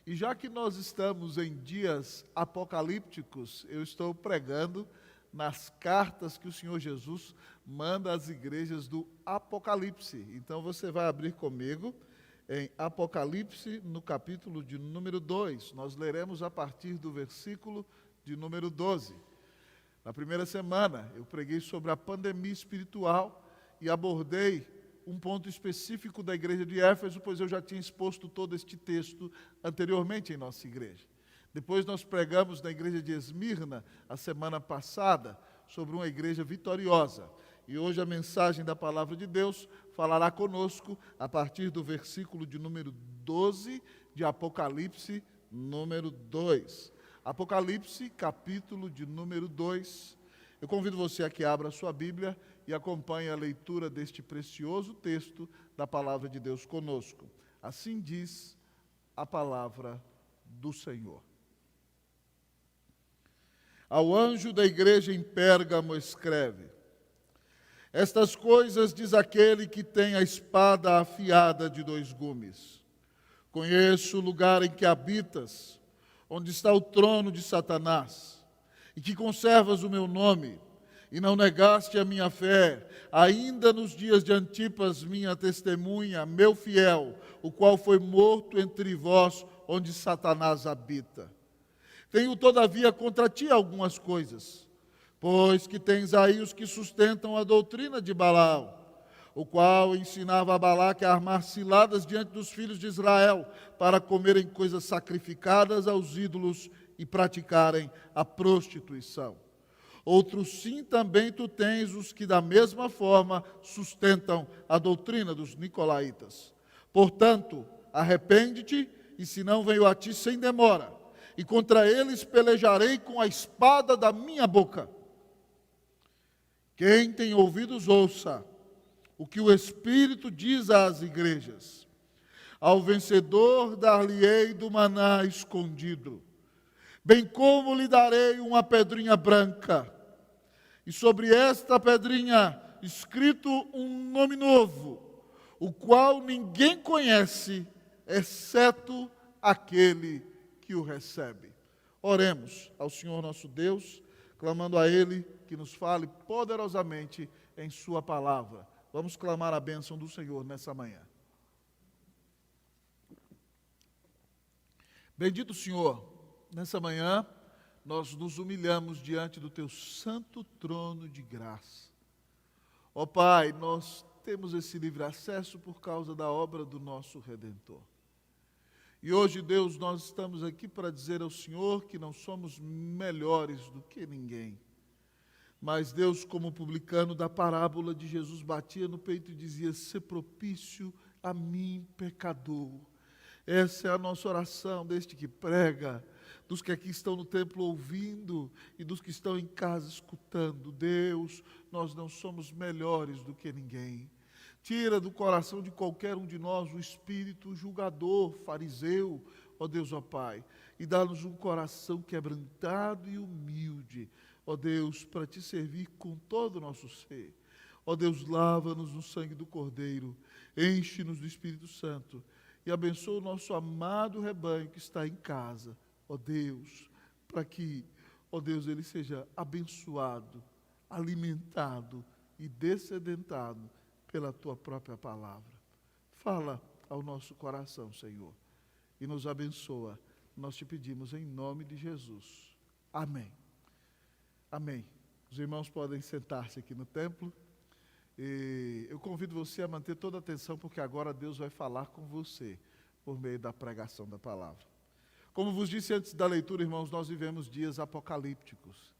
E já que nós estamos em dias apocalípticos, eu estou pregando nas cartas que o Senhor Jesus manda às igrejas do Apocalipse. Então você vai abrir comigo em Apocalipse, no capítulo de número 2. Nós leremos a partir do versículo de número 12. Na primeira semana, eu preguei sobre a pandemia espiritual e abordei um ponto específico da igreja de Éfeso, pois eu já tinha exposto todo este texto anteriormente em nossa igreja. Depois nós pregamos na igreja de Esmirna, a semana passada, sobre uma igreja vitoriosa. E hoje a mensagem da palavra de Deus falará conosco a partir do versículo de número 12 de Apocalipse, número 2. Apocalipse, capítulo de número 2. Eu convido você a que abra a sua Bíblia e acompanhe a leitura deste precioso texto da palavra de Deus conosco. Assim diz a palavra do Senhor. Ao anjo da igreja em Pérgamo escreve: estas coisas diz aquele que tem a espada afiada de 2 gumes. Conheço o lugar em que habitas, onde está o trono de Satanás, e que conservas o meu nome, e não negaste a minha fé, ainda nos dias de Antipas, minha testemunha, meu fiel, o qual foi morto entre vós, onde Satanás habita. Tenho, todavia, contra ti algumas coisas, pois que tens aí os que sustentam a doutrina de Balaão, o qual ensinava a Balaque a armar ciladas diante dos filhos de Israel, para comerem coisas sacrificadas aos ídolos e praticarem a prostituição. Outros sim também tu tens os que da mesma forma sustentam a doutrina dos nicolaítas. Portanto, arrepende-te, e se não venho a ti sem demora, e contra eles pelejarei com a espada da minha boca. Quem tem ouvidos, ouça o que o Espírito diz às igrejas. Ao vencedor dar-lhe-ei do maná escondido, bem como lhe darei uma pedrinha branca, e sobre esta pedrinha escrito um nome novo, o qual ninguém conhece, exceto aquele que o recebe. Oremos ao Senhor nosso Deus, clamando a Ele que nos fale poderosamente em sua palavra. Vamos clamar a bênção do Senhor nessa manhã. Bendito Senhor, nessa manhã nós nos humilhamos diante do teu santo trono de graça. Ó Pai, nós temos esse livre acesso por causa da obra do nosso Redentor. E hoje, Deus, nós estamos aqui para dizer ao Senhor que não somos melhores do que ninguém. Mas Deus, como publicano da parábola de Jesus, batia no peito e dizia: "Se propício a mim, pecador." Essa é a nossa oração deste que prega, dos que aqui estão no templo ouvindo e dos que estão em casa escutando. Deus, nós não somos melhores do que ninguém. Tira do coração de qualquer um de nós o espírito julgador, fariseu, ó Deus, ó Pai, e dá-nos um coração quebrantado e humilde, ó Deus, para te servir com todo o nosso ser. Ó Deus, lava-nos no sangue do Cordeiro, enche-nos do Espírito Santo e abençoa o nosso amado rebanho que está em casa, ó Deus, para que, ó Deus, ele seja abençoado, alimentado e descedentado pela tua própria palavra. Fala ao nosso coração, Senhor, e nos abençoa. Nós te pedimos em nome de Jesus. Amém. Amém. Os irmãos podem sentar-se aqui no templo. E eu convido você a manter toda a atenção, porque agora Deus vai falar com você por meio da pregação da palavra. Como vos disse antes da leitura, irmãos, nós vivemos dias apocalípticos.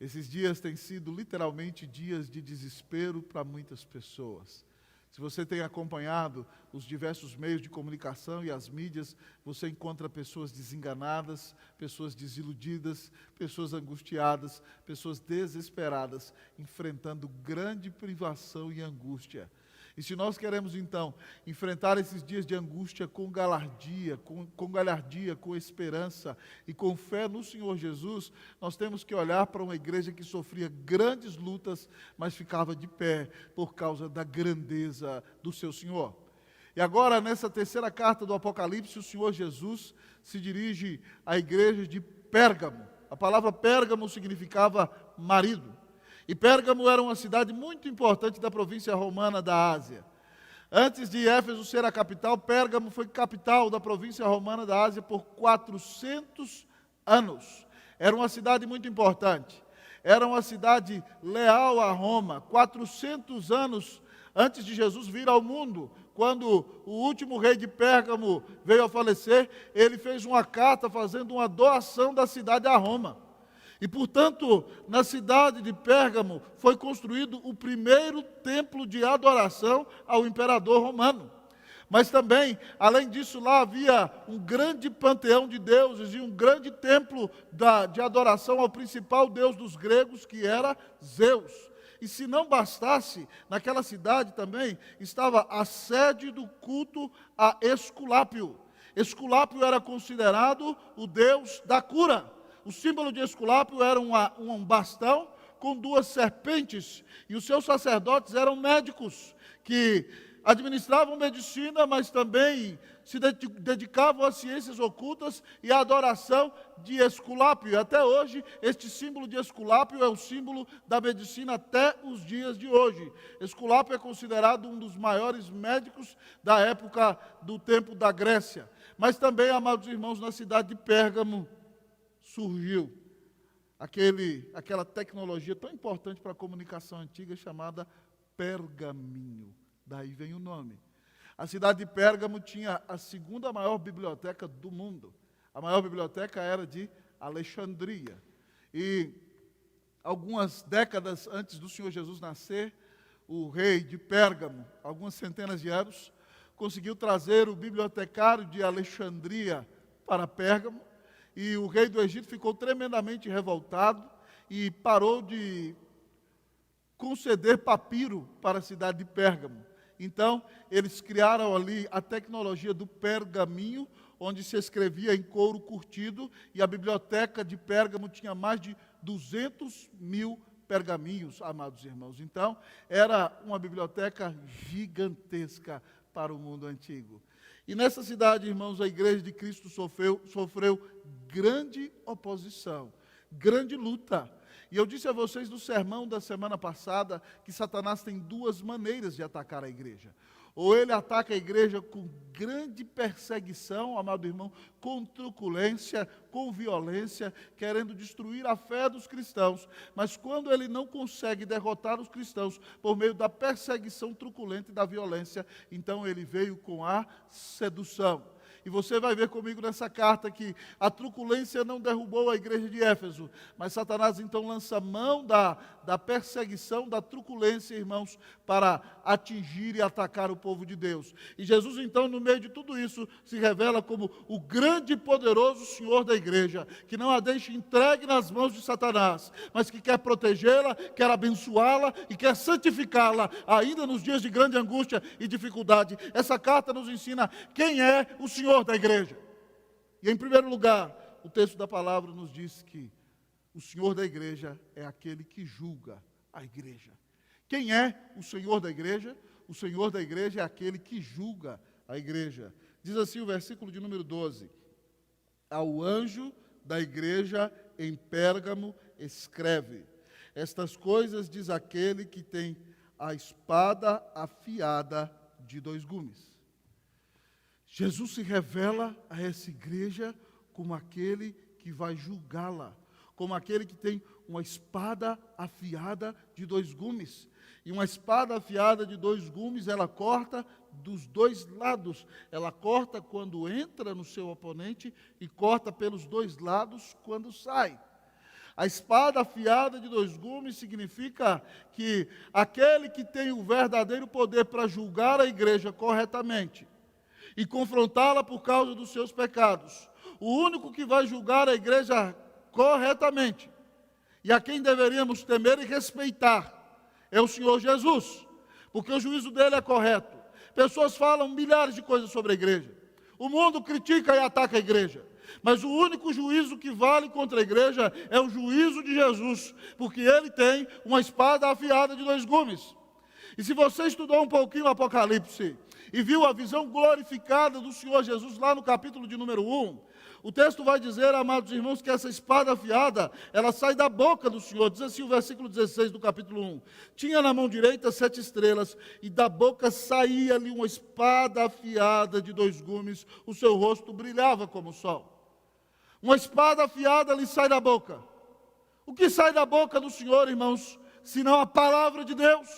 Esses dias têm sido literalmente dias de desespero para muitas pessoas. Se você tem acompanhado os diversos meios de comunicação e as mídias, você encontra pessoas desenganadas, pessoas desiludidas, pessoas angustiadas, pessoas desesperadas, enfrentando grande privação e angústia. E se nós queremos, então, enfrentar esses dias de angústia com galhardia, com esperança e com fé no Senhor Jesus, nós temos que olhar para uma igreja que sofria grandes lutas, mas ficava de pé por causa da grandeza do seu Senhor. E agora, nessa terceira carta do Apocalipse, o Senhor Jesus se dirige à igreja de Pérgamo. A palavra Pérgamo significava marido. E Pérgamo era uma cidade muito importante da província romana da Ásia. Antes de Éfeso ser a capital, Pérgamo foi capital da província romana da Ásia por 400 anos. Era uma cidade muito importante. Era uma cidade leal a Roma. 400 anos antes de Jesus vir ao mundo, quando o último rei de Pérgamo veio a falecer, ele fez uma carta fazendo uma doação da cidade a Roma. E, portanto, na cidade de Pérgamo foi construído o primeiro templo de adoração ao imperador romano. Mas também, além disso, lá havia um grande panteão de deuses e um grande templo de adoração ao principal deus dos gregos, que era Zeus. E se não bastasse, naquela cidade também estava a sede do culto a Esculápio. Esculápio era considerado o deus da cura. O símbolo de Esculápio era um bastão com duas serpentes, e os seus sacerdotes eram médicos, que administravam medicina, mas também se dedicavam às ciências ocultas e à adoração de Esculápio. E até hoje, este símbolo de Esculápio é o símbolo da medicina até os dias de hoje. Esculápio é considerado um dos maiores médicos da época do tempo da Grécia. Mas também, amados irmãos, na cidade de Pérgamo surgiu aquela tecnologia tão importante para a comunicação antiga chamada pergaminho. Daí vem o nome. A cidade de Pérgamo tinha a segunda maior biblioteca do mundo. A maior biblioteca era de Alexandria. E algumas décadas antes do Senhor Jesus nascer, o rei de Pérgamo, algumas centenas de anos, conseguiu trazer o bibliotecário de Alexandria para Pérgamo. E o rei do Egito ficou tremendamente revoltado e parou de conceder papiro para a cidade de Pérgamo. Então, eles criaram ali a tecnologia do pergaminho, onde se escrevia em couro curtido, e a biblioteca de Pérgamo tinha mais de 200.000 pergaminhos, amados irmãos. Então, era uma biblioteca gigantesca para o mundo antigo. E nessa cidade, irmãos, a igreja de Cristo sofreu grande oposição, grande luta. E eu disse a vocês no sermão da semana passada que Satanás tem duas maneiras de atacar a igreja. Ou ele ataca a igreja com grande perseguição, amado irmão, com truculência, com violência, querendo destruir a fé dos cristãos. Mas quando ele não consegue derrotar os cristãos por meio da perseguição truculenta e da violência, então ele veio com a sedução. E você vai ver comigo nessa carta que a truculência não derrubou a igreja de Éfeso, mas Satanás então lança mão da perseguição, da truculência, irmãos, para atingir e atacar o povo de Deus. E Jesus então, no meio de tudo isso, se revela como o grande e poderoso Senhor da igreja, que não a deixa entregue nas mãos de Satanás, mas que quer protegê-la, quer abençoá-la e quer santificá-la, ainda nos dias de grande angústia e dificuldade. Essa carta nos ensina quem é o Senhor da igreja. E em primeiro lugar, o texto da palavra nos diz que o Senhor da igreja é aquele que julga a igreja. Quem é o Senhor da igreja? O Senhor da igreja é aquele que julga a igreja. Diz assim o versículo de número 12: ao anjo da igreja em Pérgamo escreve: estas coisas diz aquele que tem a espada afiada de dois gumes. Jesus se revela a essa igreja como aquele que vai julgá-la, como aquele que tem uma espada afiada de dois gumes. E uma espada afiada de dois gumes, ela corta dos dois lados. Ela corta quando entra no seu oponente e corta pelos dois lados quando sai. A espada afiada de dois gumes significa que aquele que tem o verdadeiro poder para julgar a igreja corretamente e confrontá-la por causa dos seus pecados. O único que vai julgar a igreja corretamente, e a quem deveríamos temer e respeitar, é o Senhor Jesus, porque o juízo dele é correto. Pessoas falam milhares de coisas sobre a igreja. O mundo critica e ataca a igreja. Mas o único juízo que vale contra a igreja é o juízo de Jesus, porque ele tem uma espada afiada de dois gumes. E se você estudou um pouquinho o Apocalipse e viu a visão glorificada do Senhor Jesus lá no capítulo de número 1, o texto vai dizer, amados irmãos, que essa espada afiada, ela sai da boca do Senhor. Diz assim o versículo 16 do capítulo 1. Tinha na mão direita 7 estrelas, e da boca saía-lhe uma espada afiada de 2 gumes, o seu rosto brilhava como o sol. Uma espada afiada lhe sai da boca. O que sai da boca do Senhor, irmãos, senão a palavra de Deus?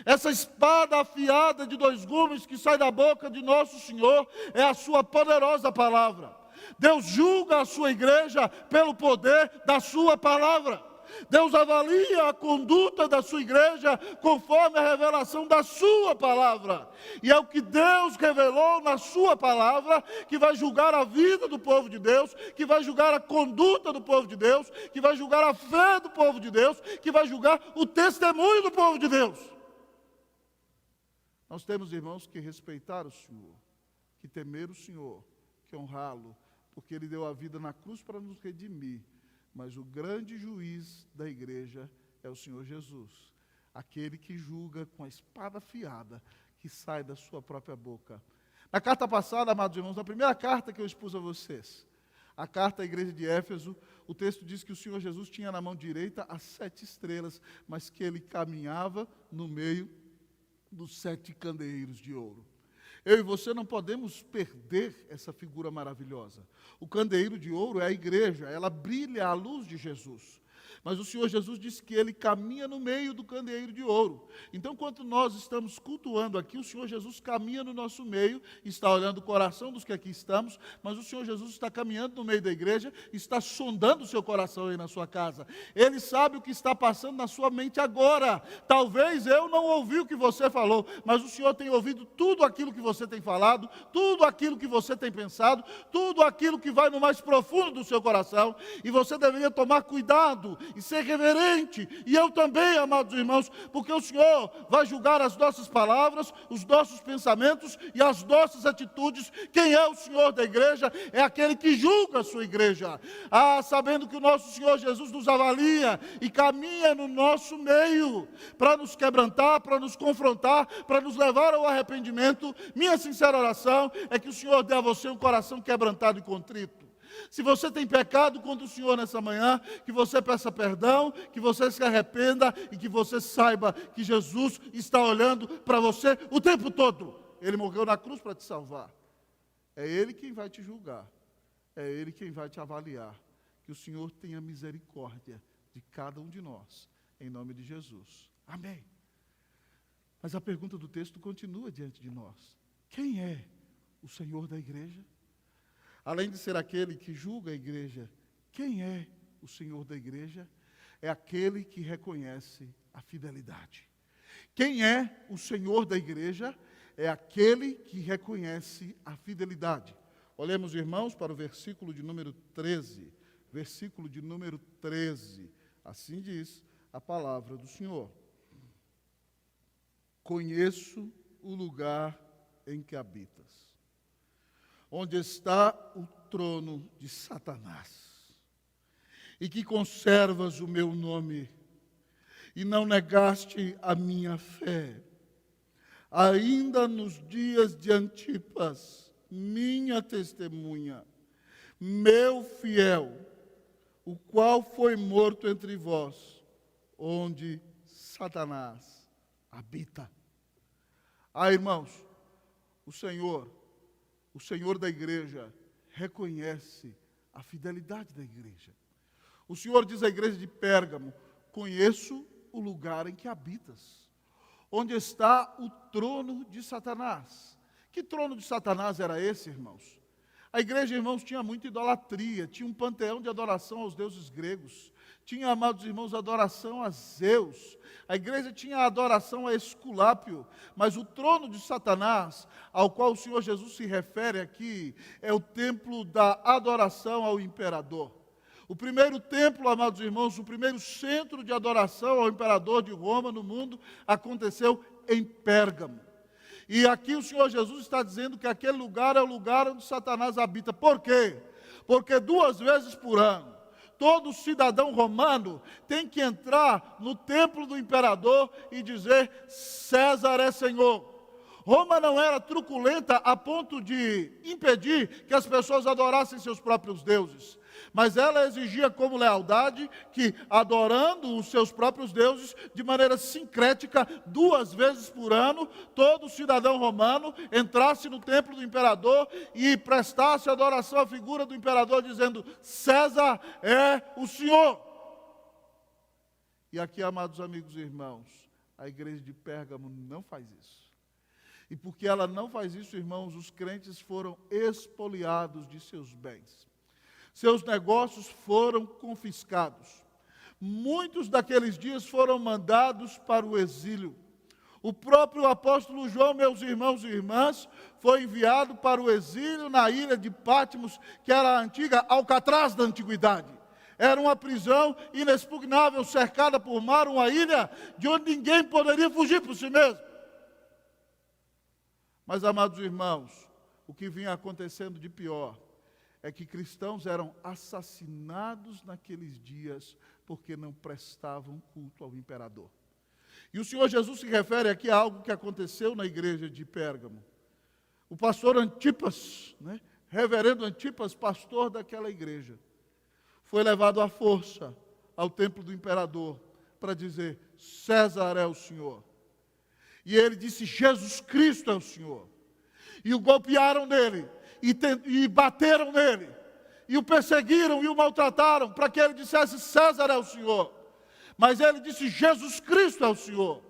Essa espada afiada de 2 gumes que sai da boca de nosso Senhor é a sua poderosa palavra. Deus julga a sua igreja pelo poder da sua palavra. Deus avalia a conduta da sua igreja conforme a revelação da sua palavra. E é o que Deus revelou na sua palavra que vai julgar a vida do povo de Deus, que vai julgar a conduta do povo de Deus, que vai julgar a fé do povo de Deus, que vai julgar o testemunho do povo de Deus. Nós temos, irmãos, que respeitar o Senhor, que temer o Senhor, que honrá-lo, porque Ele deu a vida na cruz para nos redimir. Mas o grande juiz da igreja é o Senhor Jesus, aquele que julga com a espada afiada que sai da sua própria boca. Na carta passada, amados irmãos, na primeira carta que eu expus a vocês, a carta à igreja de Éfeso, o texto diz que o Senhor Jesus tinha na mão direita as 7 estrelas, mas que Ele caminhava no meio dos 7 candeeiros de ouro. Eu e você não podemos perder essa figura maravilhosa. O candeeiro de ouro é a igreja, ela brilha à luz de Jesus. Mas o Senhor Jesus disse que Ele caminha no meio do candeeiro de ouro. Então, quando nós estamos cultuando aqui, o Senhor Jesus caminha no nosso meio, está olhando o coração dos que aqui estamos, mas o Senhor Jesus está caminhando no meio da igreja, está sondando o seu coração aí na sua casa. Ele sabe o que está passando na sua mente agora. Talvez eu não ouvi o que você falou, mas o Senhor tem ouvido tudo aquilo que você tem falado, tudo aquilo que você tem pensado, tudo aquilo que vai no mais profundo do seu coração, e você deveria tomar cuidado e ser reverente, e eu também, amados irmãos, porque o Senhor vai julgar as nossas palavras, os nossos pensamentos e as nossas atitudes. Quem é o Senhor da igreja? É aquele que julga a sua igreja. Sabendo que o nosso Senhor Jesus nos avalia e caminha no nosso meio, para nos quebrantar, para nos confrontar, para nos levar ao arrependimento. Minha sincera oração é que o Senhor dê a você um coração quebrantado e contrito. Se você tem pecado contra o Senhor nessa manhã, que você peça perdão, que você se arrependa e que você saiba que Jesus está olhando para você o tempo todo. Ele morreu na cruz para te salvar. É Ele quem vai te julgar. É Ele quem vai te avaliar. Que o Senhor tenha misericórdia de cada um de nós, em nome de Jesus. Amém. Mas a pergunta do texto continua diante de nós. Quem é o Senhor da igreja? Além de ser aquele que julga a igreja, quem é o Senhor da igreja? É aquele que reconhece a fidelidade. Quem é o Senhor da igreja? É aquele que reconhece a fidelidade. Olhemos, irmãos, para o versículo de número 13. Versículo de número 13. Assim diz a palavra do Senhor. Conheço o lugar em que habitas, onde está o trono de Satanás, e que conservas o meu nome, e não negaste a minha fé, ainda nos dias de Antipas, minha testemunha, meu fiel, o qual foi morto entre vós, onde Satanás habita. Irmãos, o Senhor da igreja reconhece a fidelidade da igreja. O Senhor diz à igreja de Pérgamo: conheço o lugar em que habitas, onde está o trono de Satanás. Que trono de Satanás era esse, irmãos? A igreja, irmãos, tinha muita idolatria, tinha um panteão de adoração aos deuses gregos, tinha, amados irmãos, adoração a Zeus, a igreja tinha adoração a Esculápio, mas o trono de Satanás, ao qual o Senhor Jesus se refere aqui, é o templo da adoração ao imperador. O primeiro templo, amados irmãos, o primeiro centro de adoração ao imperador de Roma no mundo, aconteceu em Pérgamo. E aqui o Senhor Jesus está dizendo que aquele lugar é o lugar onde Satanás habita. Por quê? Porque 2 vezes por ano, todo cidadão romano tem que entrar no templo do imperador e dizer: César é Senhor. Roma não era truculenta a ponto de impedir que as pessoas adorassem seus próprios deuses, mas ela exigia como lealdade que, adorando os seus próprios deuses de maneira sincrética, 2 vezes por ano, todo cidadão romano entrasse no templo do imperador e prestasse adoração à figura do imperador, dizendo: César é o Senhor. E aqui, amados amigos e irmãos, a igreja de Pérgamo não faz isso. E porque ela não faz isso, irmãos, os crentes foram expoliados de seus bens. Seus negócios foram confiscados. Muitos daqueles dias foram mandados para o exílio. O próprio apóstolo João, meus irmãos e irmãs, foi enviado para o exílio na ilha de Patmos, que era a antiga Alcatraz da antiguidade. Era uma prisão inexpugnável, cercada por mar, uma ilha de onde ninguém poderia fugir por si mesmo. Mas, amados irmãos, o que vinha acontecendo de pior é que cristãos eram assassinados naqueles dias porque não prestavam culto ao imperador. E o Senhor Jesus se refere aqui a algo que aconteceu na igreja de Pérgamo. O pastor Antipas, reverendo Antipas, pastor daquela igreja, foi levado à força ao templo do imperador para dizer: César é o Senhor. E ele disse: Jesus Cristo é o Senhor. E o golpearam nele, e bateram nele, e o perseguiram e o maltrataram, para que ele dissesse: César é o Senhor. Mas ele disse: Jesus Cristo é o Senhor.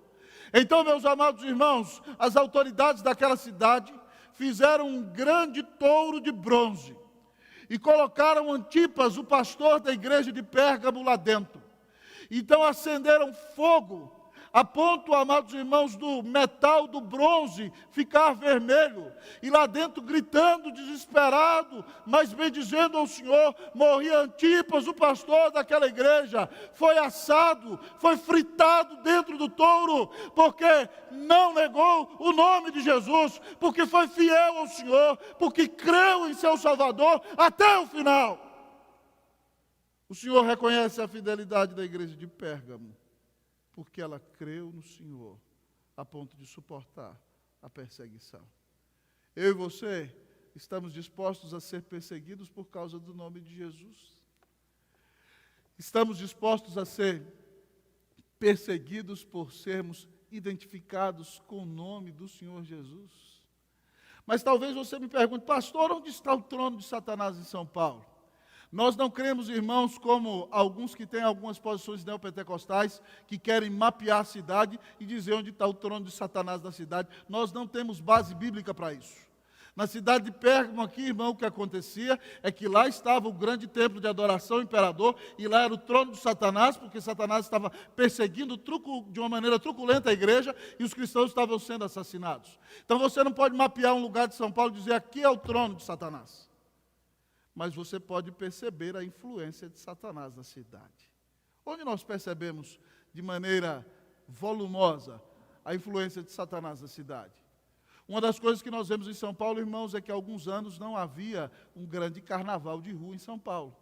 Então, meus amados irmãos, as autoridades daquela cidade fizeram um grande touro de bronze, e colocaram Antipas, o pastor da igreja de Pérgamo, lá dentro. Então acenderam fogo, a ponto, amados irmãos, do metal do bronze ficar vermelho, e lá dentro, gritando, desesperado, mas bendizendo ao Senhor, morria Antipas, o pastor daquela igreja. Foi assado, foi fritado dentro do touro, porque não negou o nome de Jesus, porque foi fiel ao Senhor, porque creu em seu Salvador até o final. O Senhor reconhece a fidelidade da igreja de Pérgamo, porque ela creu no Senhor, a ponto de suportar a perseguição. Eu e você estamos dispostos a ser perseguidos por causa do nome de Jesus? Estamos dispostos a ser perseguidos por sermos identificados com o nome do Senhor Jesus? Mas talvez você me pergunte: pastor, onde está o trono de Satanás em São Paulo? Nós não cremos, irmãos, como alguns que têm algumas posições neopentecostais, que querem mapear a cidade e dizer onde está o trono de Satanás na cidade. Nós não temos base bíblica para isso. Na cidade de Pérgamo aqui, irmão, o que acontecia é que lá estava o grande templo de adoração ao imperador, e lá era o trono de Satanás, porque Satanás estava perseguindo de uma maneira truculenta a igreja, e os cristãos estavam sendo assassinados. Então você não pode mapear um lugar de São Paulo e dizer: aqui é o trono de Satanás. Mas você pode perceber a influência de Satanás na cidade. Onde nós percebemos de maneira volumosa a influência de Satanás na cidade? Uma das coisas que nós vemos em São Paulo, irmãos, é que há alguns anos não havia um grande carnaval de rua em São Paulo.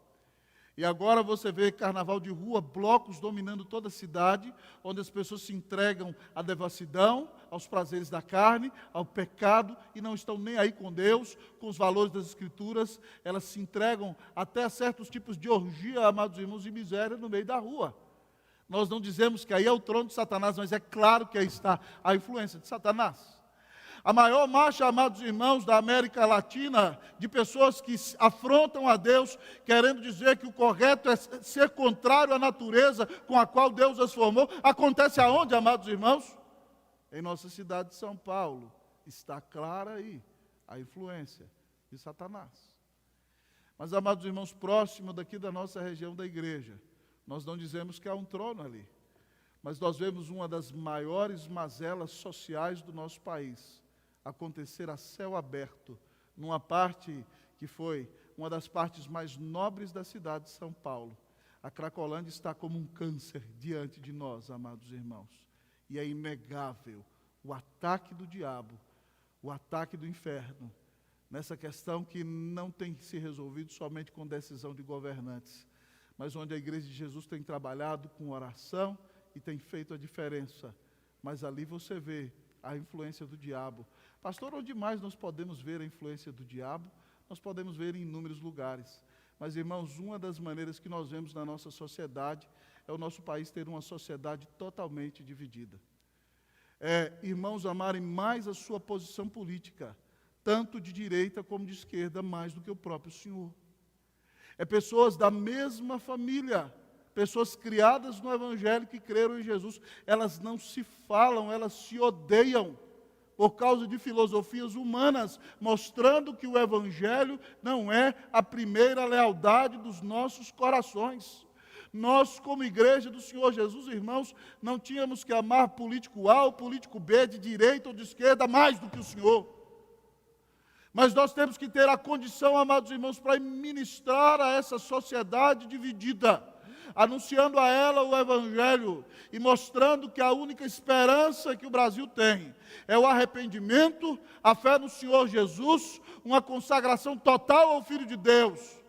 E agora você vê carnaval de rua, blocos dominando toda a cidade, onde as pessoas se entregam à devassidão, aos prazeres da carne, ao pecado, e não estão nem aí com Deus, com os valores das Escrituras. Elas se entregam até a certos tipos de orgia, amados irmãos, e miséria no meio da rua. Nós não dizemos que aí é o trono de Satanás, mas é claro que aí está a influência de Satanás. A maior marcha, amados irmãos, da América Latina, de pessoas que afrontam a Deus, querendo dizer que o correto é ser contrário à natureza com a qual Deus as formou, acontece aonde, amados irmãos? Em nossa cidade de São Paulo. Está clara aí a influência de Satanás. Mas, amados irmãos, próximo daqui da nossa região da igreja, nós não dizemos que há um trono ali, mas nós vemos uma das maiores mazelas sociais do nosso país acontecer a céu aberto, numa parte que foi uma das partes mais nobres da cidade de São Paulo. A Cracolândia está como um câncer diante de nós, amados irmãos. E é inegável o ataque do diabo, o ataque do inferno, nessa questão que não tem se resolvido somente com decisão de governantes, mas onde a igreja de Jesus tem trabalhado com oração e tem feito a diferença. Mas ali você vê a influência do diabo. Pastor, onde mais nós podemos ver a influência do diabo? Nós podemos ver em inúmeros lugares. Mas, irmãos, uma das maneiras que nós vemos na nossa sociedade é o nosso país ter uma sociedade totalmente dividida. Irmãos amarem mais a sua posição política, tanto de direita como de esquerda, mais do que o próprio Senhor. Pessoas da mesma família, pessoas criadas no Evangelho que creram em Jesus, elas não se falam, elas se odeiam por causa de filosofias humanas, mostrando que o Evangelho não é a primeira lealdade dos nossos corações. Nós, como igreja do Senhor Jesus, irmãos, não tínhamos que amar político A ou político B, de direita ou de esquerda, mais do que o Senhor. Mas nós temos que ter a condição, amados irmãos, para ministrar a essa sociedade dividida, anunciando a ela o Evangelho e mostrando que a única esperança que o Brasil tem é o arrependimento, a fé no Senhor Jesus, uma consagração total ao Filho de Deus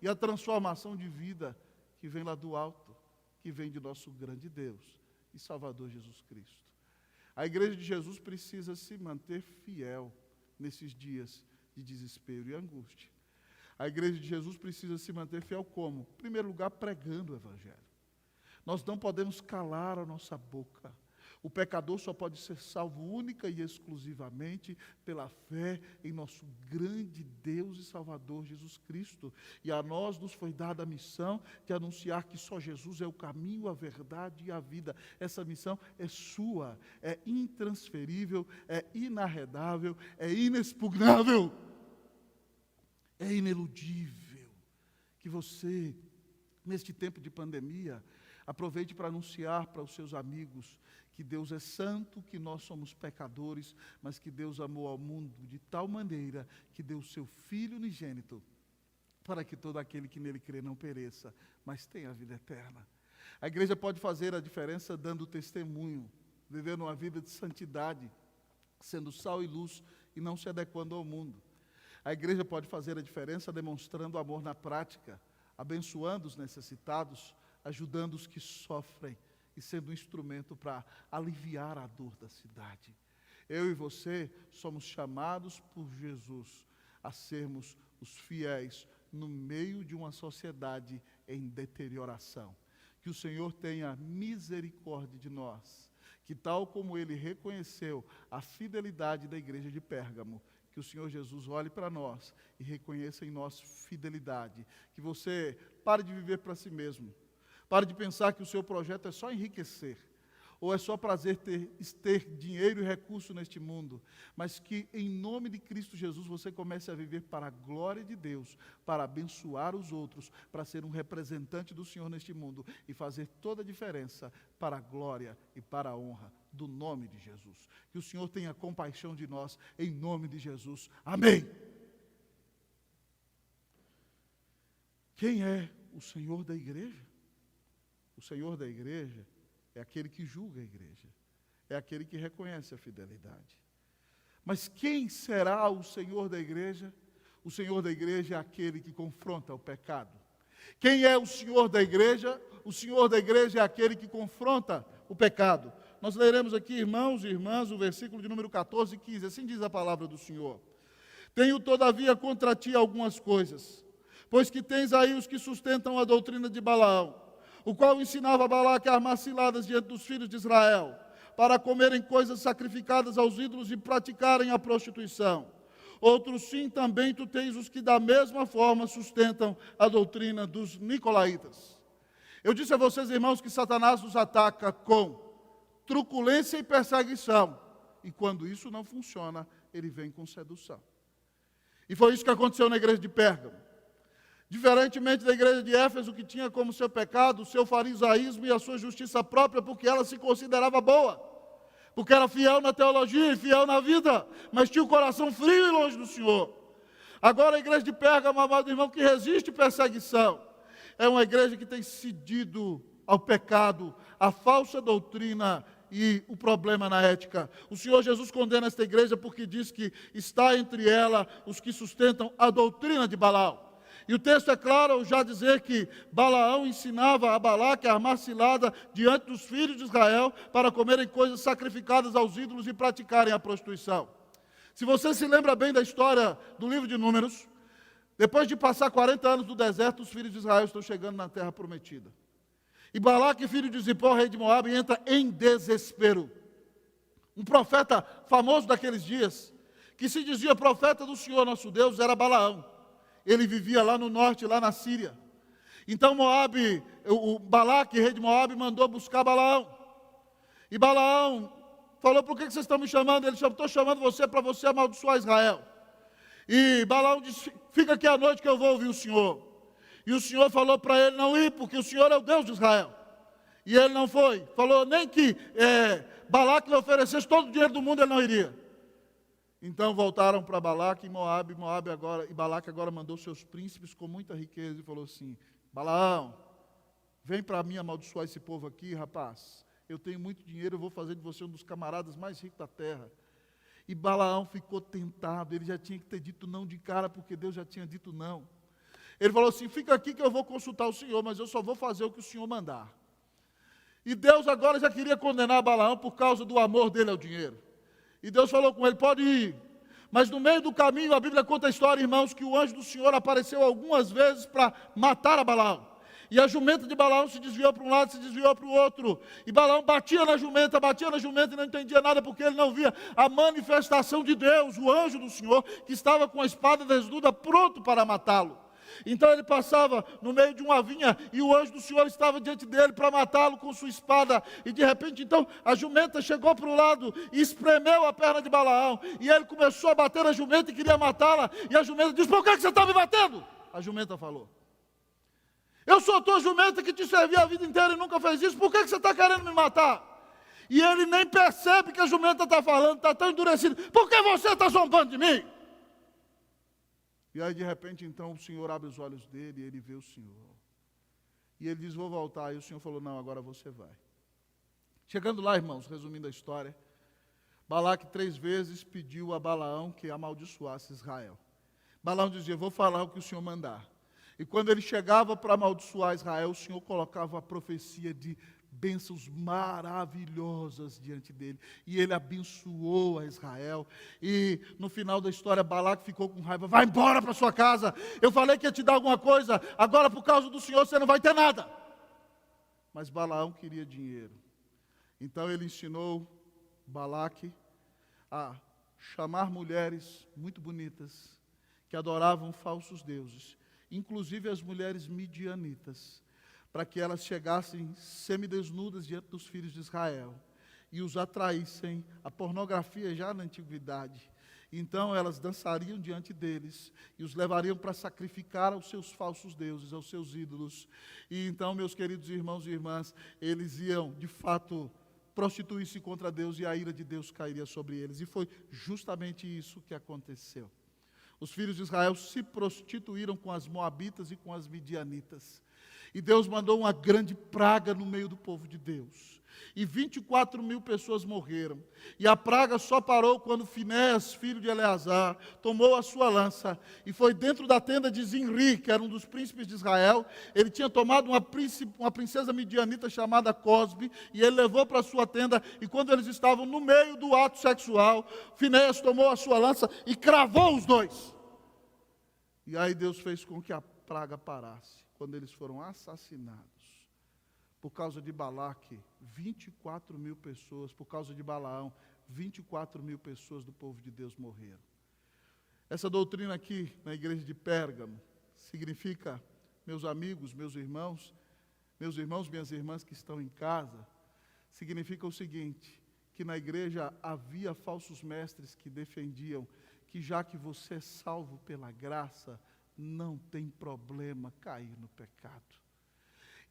e a transformação de vida que vem lá do alto, que vem de nosso grande Deus e Salvador Jesus Cristo. A igreja de Jesus precisa se manter fiel nesses dias de desespero e angústia. A igreja de Jesus precisa se manter fiel como? Em primeiro lugar, pregando o Evangelho. Nós não podemos calar a nossa boca. O pecador só pode ser salvo única e exclusivamente pela fé em nosso grande Deus e Salvador Jesus Cristo. E a nós nos foi dada a missão de anunciar que só Jesus é o caminho, a verdade e a vida. Essa missão é sua, é intransferível, é inarredável, é inexpugnável, é ineludível. Que você, neste tempo de pandemia, aproveite para anunciar para os seus amigos que Deus é santo, que nós somos pecadores, mas que Deus amou ao mundo de tal maneira que deu o seu Filho unigênito, para que todo aquele que nele crê não pereça, mas tenha a vida eterna. A igreja pode fazer a diferença dando testemunho, vivendo uma vida de santidade, sendo sal e luz e não se adequando ao mundo. A igreja pode fazer a diferença demonstrando amor na prática, abençoando os necessitados, ajudando os que sofrem e sendo um instrumento para aliviar a dor da cidade. Eu e você somos chamados por Jesus a sermos os fiéis no meio de uma sociedade em deterioração. Que o Senhor tenha misericórdia de nós, que tal como Ele reconheceu a fidelidade da igreja de Pérgamo, que o Senhor Jesus olhe para nós e reconheça em nós fidelidade. Que você pare de viver para si mesmo. Pare de pensar que o seu projeto é só enriquecer, ou é só prazer ter dinheiro e recurso neste mundo, mas que em nome de Cristo Jesus você comece a viver para a glória de Deus, para abençoar os outros, para ser um representante do Senhor neste mundo e fazer toda a diferença para a glória e para a honra do nome de Jesus. Que o Senhor tenha compaixão de nós, em nome de Jesus. Amém. Quem é o Senhor da igreja? O Senhor da igreja é aquele que julga a igreja, é aquele que reconhece a fidelidade. Mas quem será o Senhor da igreja? O Senhor da igreja é aquele que confronta o pecado. Quem é o Senhor da igreja? O Senhor da igreja é aquele que confronta o pecado. Nós leremos aqui, irmãos e irmãs, o versículo de número 14 e 15, assim diz a palavra do Senhor. Tenho, todavia, contra ti algumas coisas, pois que tens aí os que sustentam a doutrina de Balaão, o qual ensinava a Balaque a armar ciladas diante dos filhos de Israel, para comerem coisas sacrificadas aos ídolos e praticarem a prostituição. Outros sim, também tu tens os que da mesma forma sustentam a doutrina dos nicolaítas. Eu disse a vocês, irmãos, que Satanás nos ataca com truculência e perseguição, e quando isso não funciona, ele vem com sedução. E foi isso que aconteceu na igreja de Pérgamo. Diferentemente da igreja de Éfeso, que tinha como seu pecado o seu farisaísmo e a sua justiça própria, porque ela se considerava boa, porque era fiel na teologia e fiel na vida, mas tinha o coração frio e longe do Senhor. Agora a igreja de Pérgamo, amado irmão, que resiste perseguição, é uma igreja que tem cedido ao pecado, à falsa doutrina e o problema na ética. O Senhor Jesus condena esta igreja porque diz que está entre ela os que sustentam a doutrina de Balaão. E o texto é claro ao já dizer que Balaão ensinava a Balaque a armar cilada diante dos filhos de Israel para comerem coisas sacrificadas aos ídolos e praticarem a prostituição. Se você se lembra bem da história do livro de Números, depois de passar 40 anos no deserto, os filhos de Israel estão chegando na terra prometida. E Balaque, filho de Zippor, rei de Moabe, entra em desespero. Um profeta famoso daqueles dias, que se dizia profeta do Senhor nosso Deus, era Balaão. Ele vivia lá no norte, lá na Síria. Então Moabe, o Balaque, rei de Moabe, mandou buscar Balaão. E Balaão falou: por que vocês estão me chamando? Ele falou: estou chamando você para você amaldiçoar Israel. E Balaão disse: fica aqui à noite que eu vou ouvir o Senhor. E o Senhor falou para ele não ir, porque o Senhor é o Deus de Israel. E ele não foi. Falou nem que Balaque lhe oferecesse todo o dinheiro do mundo, ele não iria. Então voltaram para Balaque e Moabe, e Balaque agora mandou seus príncipes com muita riqueza e falou assim: Balaão, vem para mim amaldiçoar esse povo aqui, rapaz. Eu tenho muito dinheiro, eu vou fazer de você um dos camaradas mais ricos da terra. E Balaão ficou tentado, ele já tinha que ter dito não de cara, porque Deus já tinha dito não. Ele falou assim: fica aqui que eu vou consultar o Senhor, mas eu só vou fazer o que o Senhor mandar. E Deus agora já queria condenar Balaão por causa do amor dele ao dinheiro. E Deus falou com ele: pode ir. Mas no meio do caminho, a Bíblia conta a história, irmãos, que o anjo do Senhor apareceu algumas vezes para matar a Balaão. E a jumenta de Balaão se desviou para um lado, se desviou para o outro. E Balaão batia na jumenta e não entendia nada, porque ele não via a manifestação de Deus, o anjo do Senhor, que estava com a espada desnuda, pronto para matá-lo. Então ele passava no meio de uma vinha e o anjo do Senhor estava diante dele para matá-lo com sua espada. E de repente, então, a jumenta chegou para o lado e espremeu a perna de Balaão. E ele começou a bater na jumenta e queria matá-la. E a jumenta disse: por que você está me batendo? A jumenta falou: eu sou a tua jumenta que te servia a vida inteira e nunca fez isso. Por que você está querendo me matar? E ele nem percebe que a jumenta está falando, está tão endurecido. Por que você está zombando de mim? E aí de repente então o Senhor abre os olhos dele e ele vê o Senhor. E ele diz: vou voltar. E o Senhor falou: não, agora você vai. Chegando lá, irmãos, resumindo a história, Balaque 3 vezes pediu a Balaão que amaldiçoasse Israel. Balaão dizia: vou falar o que o Senhor mandar. E quando ele chegava para amaldiçoar Israel, o Senhor colocava a profecia de bênçãos maravilhosas diante dele. E ele abençoou a Israel. E no final da história, Balaque ficou com raiva: vai embora para sua casa. Eu falei que ia te dar alguma coisa, agora por causa do Senhor você não vai ter nada. Mas Balaão queria dinheiro. Então ele ensinou Balaque a chamar mulheres muito bonitas, que adoravam falsos deuses, inclusive as mulheres midianitas, para que elas chegassem semidesnudas diante dos filhos de Israel e os atraíssem à pornografia já na antiguidade. Então elas dançariam diante deles e os levariam para sacrificar aos seus falsos deuses, aos seus ídolos. E então, meus queridos irmãos e irmãs, eles iam, de fato, prostituir-se contra Deus e a ira de Deus cairia sobre eles. E foi justamente isso que aconteceu. Os filhos de Israel se prostituíram com as moabitas e com as midianitas. E Deus mandou uma grande praga no meio do povo de Deus. E 24.000 pessoas morreram. E a praga só parou quando Finéias, filho de Eleazar, tomou a sua lança e foi dentro da tenda de Zinri, que era um dos príncipes de Israel. Ele tinha tomado uma princesa midianita chamada Cosbe, e ele levou para a sua tenda. E quando eles estavam no meio do ato sexual, Finéias tomou a sua lança e cravou os dois. E aí Deus fez com que a praga parasse. Quando eles foram assassinados, por causa de Balaque, 24.000 pessoas, por causa de Balaão, 24.000 pessoas do povo de Deus morreram. Essa doutrina aqui, na igreja de Pérgamo, significa, meus amigos, meus irmãos, minhas irmãs que estão em casa, significa o seguinte: que na igreja havia falsos mestres que defendiam que já que você é salvo pela graça, não tem problema cair no pecado.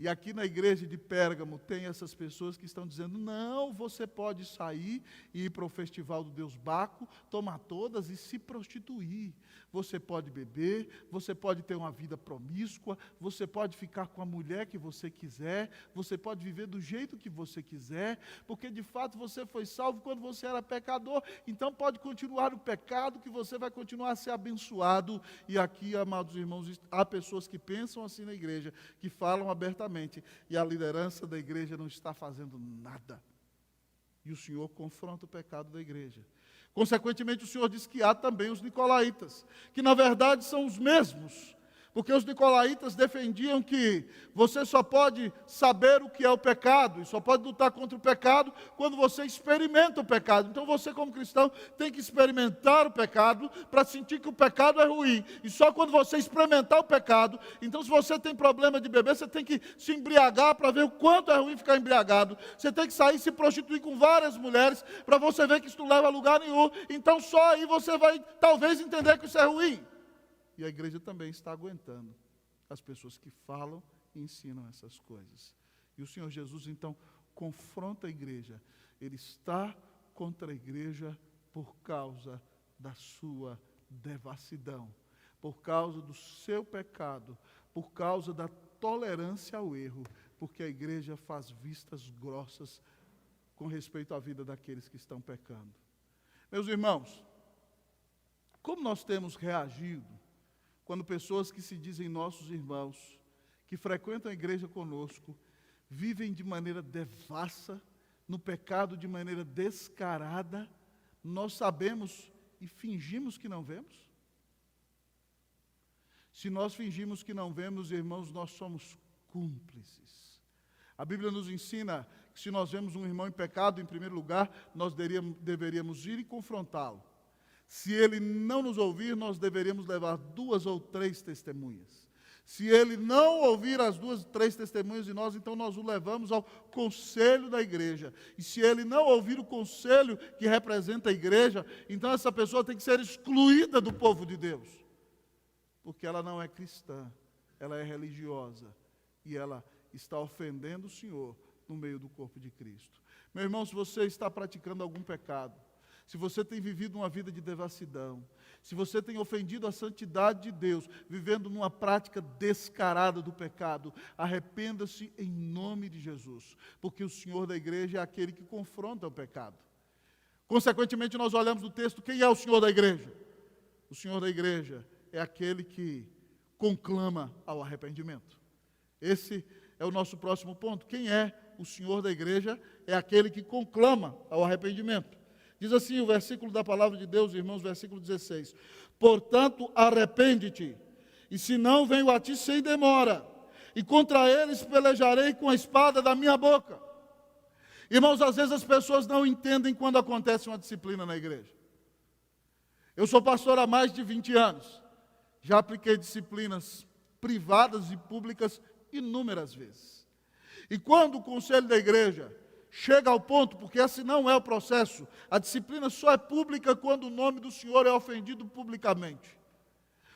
E aqui na igreja de Pérgamo tem essas pessoas que estão dizendo, não, você pode sair e ir para o festival do deus Baco, tomar todas e se prostituir. Você pode beber, você pode ter uma vida promíscua, você pode ficar com a mulher que você quiser, você pode viver do jeito que você quiser, porque de fato você foi salvo quando você era pecador, então pode continuar no pecado que você vai continuar a ser abençoado. E aqui, amados irmãos, há pessoas que pensam assim na igreja, que falam abertamente, e a liderança da igreja não está fazendo nada. E o Senhor confronta o pecado da igreja. Consequentemente, o Senhor diz que há também os nicolaítas, que na verdade são os mesmos, porque os nicolaítas defendiam que você só pode saber o que é o pecado, e só pode lutar contra o pecado quando você experimenta o pecado. Então você, como cristão, tem que experimentar o pecado para sentir que o pecado é ruim. E só quando você experimentar o pecado, então se você tem problema de beber, você tem que se embriagar para ver o quanto é ruim ficar embriagado. Você tem que sair e se prostituir com várias mulheres para você ver que isso não leva a lugar nenhum. Então só aí você vai talvez entender que isso é ruim. E a igreja também está aguentando as pessoas que falam e ensinam essas coisas. E o Senhor Jesus, então, confronta a igreja. Ele está contra a igreja por causa da sua devassidão, por causa do seu pecado, por causa da tolerância ao erro, porque a igreja faz vistas grossas com respeito à vida daqueles que estão pecando. Meus irmãos, como nós temos reagido quando pessoas que se dizem nossos irmãos, que frequentam a igreja conosco, vivem de maneira devassa, no pecado de maneira descarada, nós sabemos e fingimos que não vemos? Se nós fingimos que não vemos, irmãos, nós somos cúmplices. A Bíblia nos ensina que se nós vemos um irmão em pecado, em primeiro lugar, nós deveríamos ir e confrontá-lo. Se ele não nos ouvir, nós deveríamos levar 2 ou 3 testemunhas. Se ele não ouvir as 2 ou 3 testemunhas de nós, então nós o levamos ao conselho da igreja. E se ele não ouvir o conselho que representa a igreja, então essa pessoa tem que ser excluída do povo de Deus. Porque ela não é cristã, ela é religiosa. E ela está ofendendo o Senhor no meio do corpo de Cristo. Meu irmão, se você está praticando algum pecado, se você tem vivido uma vida de devassidão, se você tem ofendido a santidade de Deus, vivendo numa prática descarada do pecado, arrependa-se em nome de Jesus, porque o Senhor da igreja é aquele que confronta o pecado. Consequentemente, nós olhamos no texto, quem é o Senhor da igreja? O Senhor da igreja é aquele que conclama ao arrependimento. Esse é o nosso próximo ponto. Quem é o Senhor da igreja? É aquele que conclama ao arrependimento. Diz assim o versículo da palavra de Deus, irmãos, versículo 16. Portanto, arrepende-te, e se não, venho a ti sem demora, e contra eles pelejarei com a espada da minha boca. Irmãos, às vezes as pessoas não entendem quando acontece uma disciplina na igreja. Eu sou pastor há mais de 20 anos. Já apliquei disciplinas privadas e públicas inúmeras vezes. E quando o conselho da igreja chega ao ponto, porque esse não é o processo, a disciplina só é pública quando o nome do Senhor é ofendido publicamente.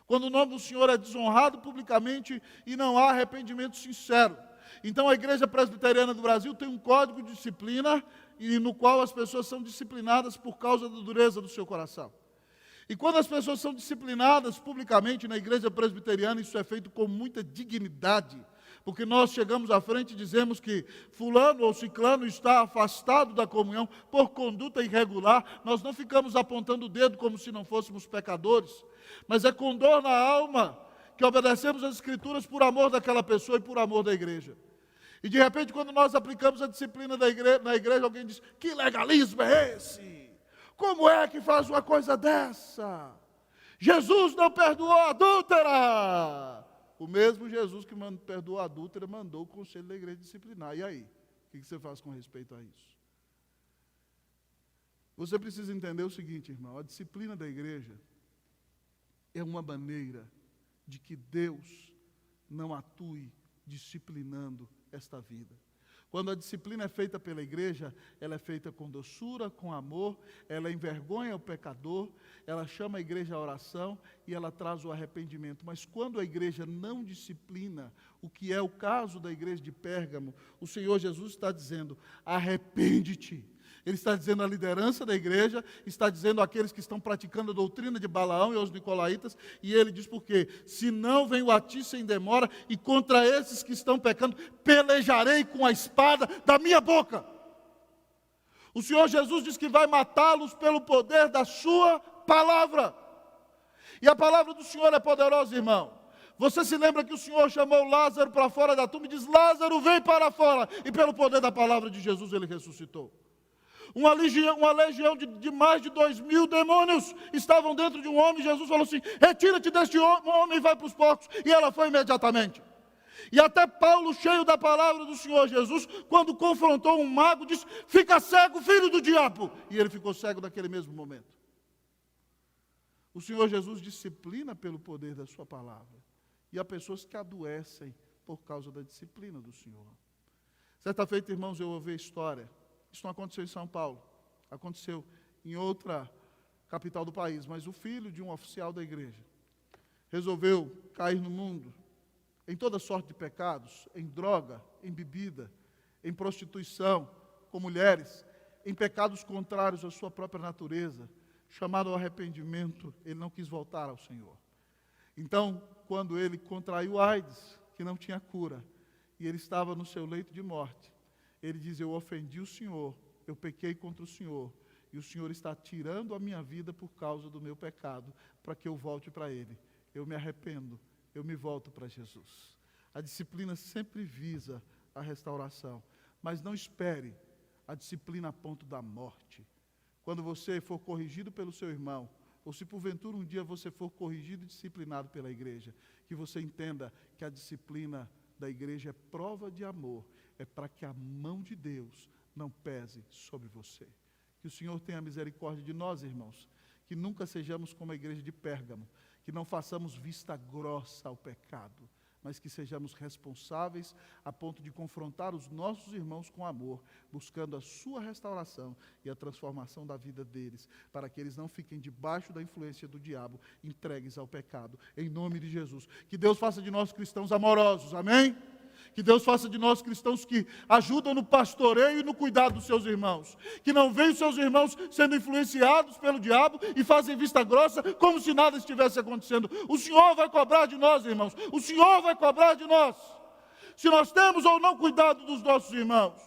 Quando o nome do Senhor é desonrado publicamente e não há arrependimento sincero. Então a Igreja Presbiteriana do Brasil tem um código de disciplina e no qual as pessoas são disciplinadas por causa da dureza do seu coração. E quando as pessoas são disciplinadas publicamente na Igreja Presbiteriana, isso é feito com muita dignidade. Porque nós chegamos à frente e dizemos que fulano ou ciclano está afastado da comunhão por conduta irregular. Nós não ficamos apontando o dedo como se não fôssemos pecadores. Mas é com dor na alma que obedecemos as Escrituras por amor daquela pessoa e por amor da igreja. E de repente, quando nós aplicamos a disciplina na igreja, alguém diz, que legalismo é esse? Como é que faz uma coisa dessa? Jesus não perdoou a adúltera! O mesmo Jesus que perdoou a adúltera mandou o conselho da igreja disciplinar. E aí? O que você faz com respeito a isso? Você precisa entender o seguinte, irmão. A disciplina da igreja é uma maneira de que Deus não atue disciplinando esta vida. Quando a disciplina é feita pela igreja, ela é feita com doçura, com amor, ela envergonha o pecador, ela chama a igreja à oração e ela traz o arrependimento. Mas quando a igreja não disciplina, o que é o caso da igreja de Pérgamo, o Senhor Jesus está dizendo: arrepende-te. Ele está dizendo à liderança da igreja, está dizendo àqueles que estão praticando a doutrina de Balaão e aos nicolaítas, e ele diz por quê? Se não venho a ti sem demora, e contra esses que estão pecando, pelejarei com a espada da minha boca. O Senhor Jesus diz que vai matá-los pelo poder da sua palavra. E a palavra do Senhor é poderosa, irmão. Você se lembra que o Senhor chamou Lázaro para fora da tumba e diz: Lázaro, vem para fora. E pelo poder da palavra de Jesus ele ressuscitou. Uma legião de mais de 2.000 demônios estavam dentro de um homem. Jesus falou assim: retira-te deste homem e vai para os porcos. E ela foi imediatamente. E até Paulo, cheio da palavra do Senhor Jesus, quando confrontou um mago, disse: fica cego, filho do diabo. E ele ficou cego naquele mesmo momento. O Senhor Jesus disciplina pelo poder da sua palavra. E há pessoas que adoecem por causa da disciplina do Senhor. Certa feita, irmãos, eu ouvi a história. Isso não aconteceu em São Paulo, aconteceu em outra capital do país, mas o filho de um oficial da igreja resolveu cair no mundo, em toda sorte de pecados, em droga, em bebida, em prostituição, com mulheres, em pecados contrários à sua própria natureza, chamado ao arrependimento. Ele não quis voltar ao Senhor. Então, quando ele contraiu AIDS, que não tinha cura, e ele estava no seu leito de morte, ele diz: eu ofendi o Senhor, eu pequei contra o Senhor, e o Senhor está tirando a minha vida por causa do meu pecado, para que eu volte para Ele. Eu me arrependo, eu me volto para Jesus. A disciplina sempre visa a restauração, mas não espere a disciplina a ponto da morte. Quando você for corrigido pelo seu irmão, ou se porventura um dia você for corrigido e disciplinado pela igreja, que você entenda que a disciplina da igreja é prova de amor, é para que a mão de Deus não pese sobre você. Que o Senhor tenha misericórdia de nós, irmãos, que nunca sejamos como a igreja de Pérgamo, que não façamos vista grossa ao pecado, mas que sejamos responsáveis a ponto de confrontar os nossos irmãos com amor, buscando a sua restauração e a transformação da vida deles, para que eles não fiquem debaixo da influência do diabo, entregues ao pecado, em nome de Jesus. Que Deus faça de nós cristãos amorosos, amém? Que Deus faça de nós cristãos que ajudam no pastoreio e no cuidado dos seus irmãos. Que não veem os seus irmãos sendo influenciados pelo diabo e fazem vista grossa como se nada estivesse acontecendo. O Senhor vai cobrar de nós, irmãos. O Senhor vai cobrar de nós. Se nós temos ou não cuidado dos nossos irmãos.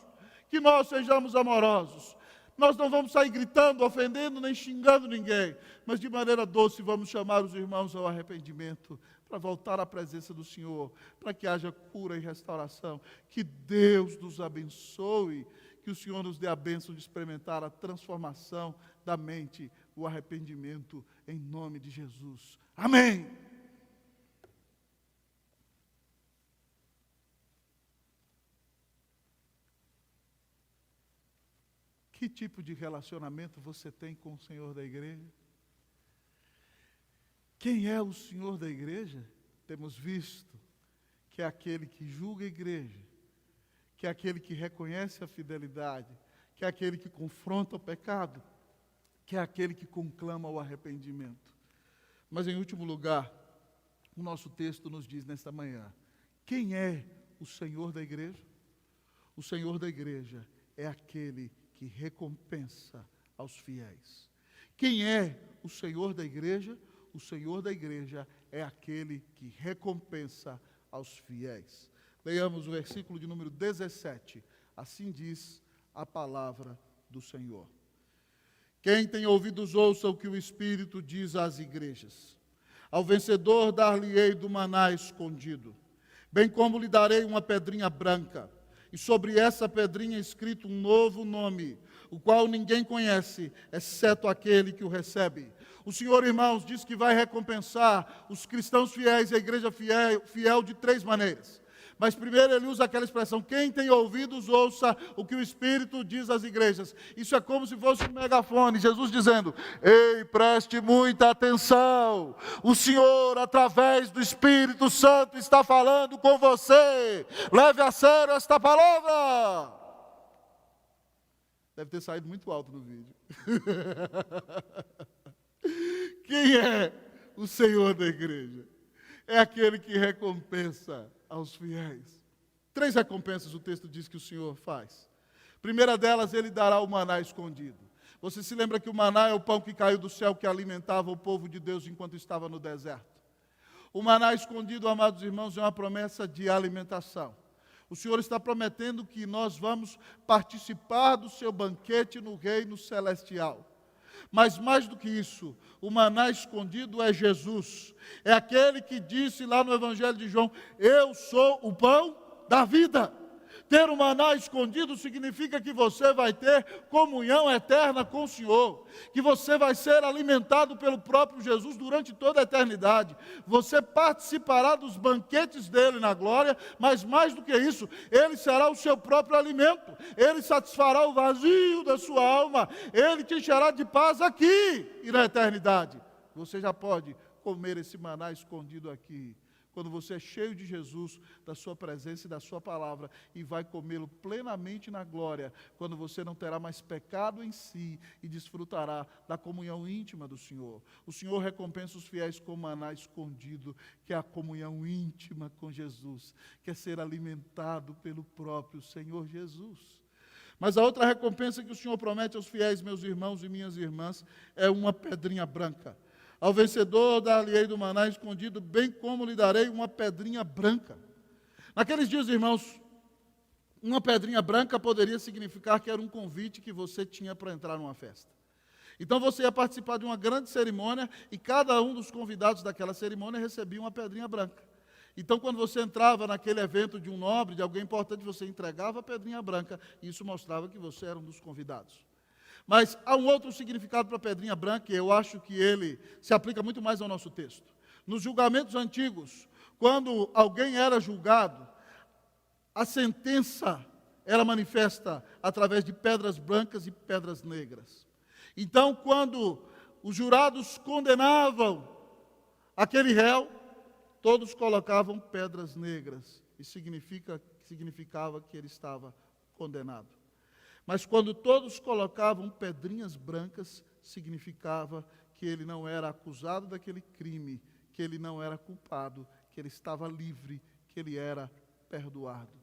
Que nós sejamos amorosos. Nós não vamos sair gritando, ofendendo, nem xingando ninguém. Mas de maneira doce vamos chamar os irmãos ao arrependimento, para voltar à presença do Senhor, para que haja cura e restauração. Que Deus nos abençoe, que o Senhor nos dê a bênção de experimentar a transformação da mente, o arrependimento, em nome de Jesus. Amém! Que tipo de relacionamento você tem com o Senhor da igreja? Quem é o Senhor da igreja? Temos visto que é aquele que julga a igreja, que é aquele que reconhece a fidelidade, que é aquele que confronta o pecado, que é aquele que conclama o arrependimento. Mas, em último lugar, o nosso texto nos diz nesta manhã: quem é o Senhor da igreja? O Senhor da igreja é aquele que recompensa aos fiéis. Quem é o Senhor da igreja? O Senhor da igreja é aquele que recompensa aos fiéis. Leiamos o versículo de número 17. Assim diz a palavra do Senhor. Quem tem ouvidos ouça o que o Espírito diz às igrejas. Ao vencedor dar-lhe-ei do maná escondido, bem como lhe darei uma pedrinha branca, e sobre essa pedrinha escrito um novo nome, o qual ninguém conhece, exceto aquele que o recebe. O Senhor, irmãos, diz que vai recompensar os cristãos fiéis e a igreja fiel de 3 maneiras. Mas primeiro ele usa aquela expressão: quem tem ouvidos, ouça o que o Espírito diz às igrejas. Isso é como se fosse um megafone, Jesus dizendo: ei, preste muita atenção, o Senhor, através do Espírito Santo, está falando com você, leve a sério esta palavra. Deve ter saído muito alto no vídeo. Quem é o Senhor da igreja? É aquele que recompensa aos fiéis. 3 recompensas o texto diz que o Senhor faz. Primeira delas, ele dará o maná escondido. Você se lembra que o maná é o pão que caiu do céu que alimentava o povo de Deus enquanto estava no deserto. O maná escondido, amados irmãos, é uma promessa de alimentação. O Senhor está prometendo que nós vamos participar do seu banquete no reino celestial. Mas mais do que isso, o maná escondido é Jesus. É aquele que disse lá no Evangelho de João: eu sou o pão da vida. Ter o maná escondido significa que você vai ter comunhão eterna com o Senhor, que você vai ser alimentado pelo próprio Jesus durante toda a eternidade. Você participará dos banquetes dele na glória, mas mais do que isso, ele será o seu próprio alimento. Ele satisfará o vazio da sua alma, ele te encherá de paz aqui e na eternidade. Você já pode comer esse maná escondido aqui, quando você é cheio de Jesus, da sua presença e da sua palavra, e vai comê-lo plenamente na glória, quando você não terá mais pecado em si e desfrutará da comunhão íntima do Senhor. O Senhor recompensa os fiéis com maná escondido, que é a comunhão íntima com Jesus, que é ser alimentado pelo próprio Senhor Jesus. Mas a outra recompensa que o Senhor promete aos fiéis, meus irmãos e minhas irmãs, é uma pedrinha branca. Ao vencedor dar-lhe-ei do maná escondido, bem como lhe darei uma pedrinha branca. Naqueles dias, irmãos, uma pedrinha branca poderia significar que era um convite que você tinha para entrar numa festa. Então você ia participar de uma grande cerimônia e cada um dos convidados daquela cerimônia recebia uma pedrinha branca. Então quando você entrava naquele evento de um nobre, de alguém importante, você entregava a pedrinha branca e isso mostrava que você era um dos convidados. Mas há um outro significado para a pedrinha branca, e eu acho que ele se aplica muito mais ao nosso texto. Nos julgamentos antigos, quando alguém era julgado, a sentença era manifesta através de pedras brancas e pedras negras. Então, quando os jurados condenavam aquele réu, todos colocavam pedras negras, e significava que ele estava condenado. Mas quando todos colocavam pedrinhas brancas, significava que ele não era acusado daquele crime, que ele não era culpado, que ele estava livre, que ele era perdoado.